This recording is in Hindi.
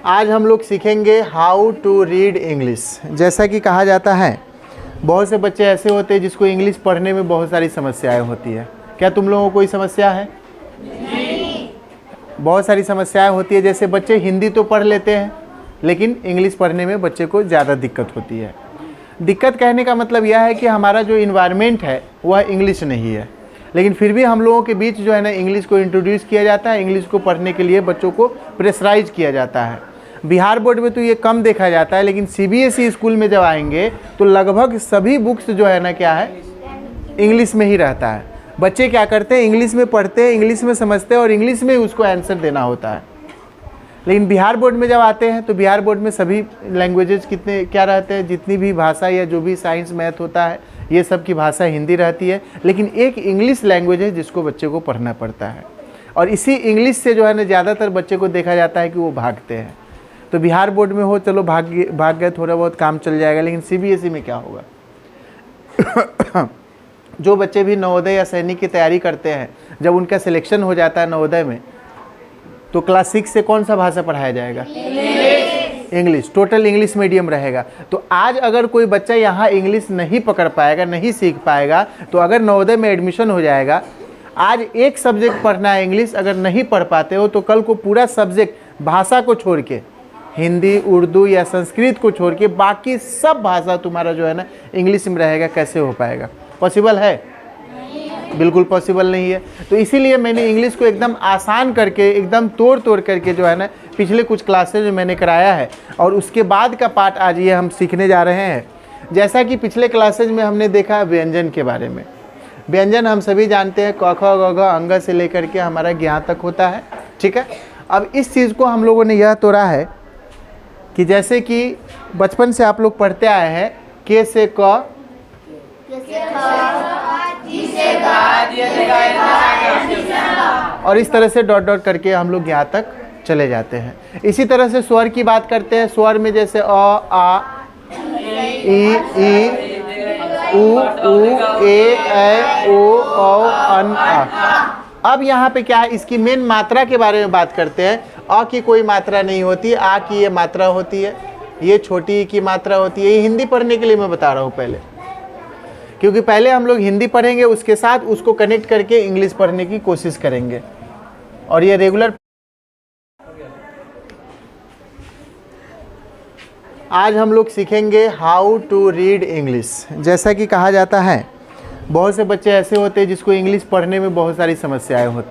आज हम लोग सीखेंगे हाउ टू रीड इंग्लिश। जैसा कि कहा जाता है, बहुत से बच्चे ऐसे होते हैं जिसको इंग्लिश पढ़ने में बहुत सारी समस्याएं होती है। क्या तुम लोगों को कोई समस्या है? नहीं। बहुत सारी समस्याएं होती है। जैसे बच्चे हिंदी तो पढ़ लेते हैं, लेकिन इंग्लिश पढ़ने में बच्चे को ज़्यादा दिक्कत होती है। दिक्कत कहने का मतलब यह है कि हमारा जो इन्वायरमेंट है वह इंग्लिश नहीं है, लेकिन फिर भी हम लोगों के बीच जो है ना इंग्लिश को इंट्रोड्यूस किया जाता है। इंग्लिश को पढ़ने के लिए बच्चों को प्रेशराइज किया जाता है। बिहार बोर्ड में तो ये कम देखा जाता है, लेकिन सीबीएसई स्कूल में जब आएंगे तो लगभग सभी बुक्स जो है ना क्या है, इंग्लिश में ही रहता है। बच्चे क्या करते हैं, इंग्लिश में पढ़ते हैं, इंग्लिश में समझते हैं और इंग्लिश में ही उसको आंसर देना होता है। लेकिन बिहार बोर्ड में जब आते हैं तो बिहार बोर्ड में सभी लैंग्वेजेस कितने क्या रहते हैं, जितनी भी भाषा या जो भी साइंस मैथ होता है ये सब की भाषा हिंदी रहती है, लेकिन एक इंग्लिश लैंग्वेज है जिसको बच्चे को पढ़ना पड़ता है। और इसी इंग्लिश से जो है ना ज़्यादातर बच्चे को देखा जाता है कि वो भागते हैं। तो बिहार बोर्ड में हो चलो भाग गए, थोड़ा बहुत काम चल जाएगा, लेकिन सीबीएसई में क्या होगा? जो बच्चे भी नवोदय या सैनिक की तैयारी करते हैं, जब उनका सिलेक्शन हो जाता है नवोदय में, तो क्लास 6 से कौन सा भाषा पढ़ाया जाएगा? इंग्लिश। टोटल इंग्लिश मीडियम रहेगा। तो आज अगर कोई बच्चा यहाँ इंग्लिश नहीं पकड़ पाएगा, नहीं सीख पाएगा, तो अगर नवोदय में एडमिशन हो जाएगा, आज एक सब्जेक्ट पढ़ना है इंग्लिश, अगर नहीं पढ़ पाते हो तो कल को पूरा सब्जेक्ट भाषा को छोड़ के, हिंदी, उर्दू या संस्कृत को छोड़ के बाकी सब भाषा तुम्हारा जो है ना इंग्लिश में रहेगा। कैसे हो पाएगा? पॉसिबल है? बिल्कुल पॉसिबल नहीं है। तो इसीलिए मैंने इंग्लिश को एकदम आसान करके, एकदम तोड़ करके जो है ना पिछले कुछ क्लासेज में मैंने कराया है, और उसके बाद का पार्ट आज ये हम सीखने जा रहे हैं। जैसा कि पिछले क्लासेज में हमने देखा व्यंजन के बारे में। व्यंजन हम सभी जानते हैं, क ख ग घ अंग से लेकर के हमारा ज्ञ तक होता है, ठीक है। अब इस चीज़ को हम लोगों ने यह तोड़ा है कि जैसे कि बचपन से आप लोग पढ़ते आए हैं, के से क, और इस तरह से डॉट डॉट करके हम लोग यहाँ तक चले जाते हैं। इसी तरह से स्वर की बात करते हैं। स्वर में जैसे अ, आ, ई, उ, ए, ओ, अन, आ। अब यहाँ पे क्या है, इसकी मेन मात्रा के बारे में बात करते हैं। अ की कोई मात्रा नहीं होती, आ की ये मात्रा होती है, ये छोटी की मात्रा होती है। ये हिंदी पढ़ने के लिए मैं बता रहा हूँ पहले, क्योंकि पहले हम लोग हिंदी पढ़ेंगे, उसके साथ उसको कनेक्ट करके इंग्लिश पढ़ने की कोशिश करेंगे, और ये रेगुलर। आज हम लोग सीखेंगे हाउ टू रीड इंग्लिश। जैसा कि कहा जाता है, बहुत से बच्चे ऐसे होते हैं जिसको इंग्लिश पढ़ने में बहुत सारी समस्याएं होती हैं।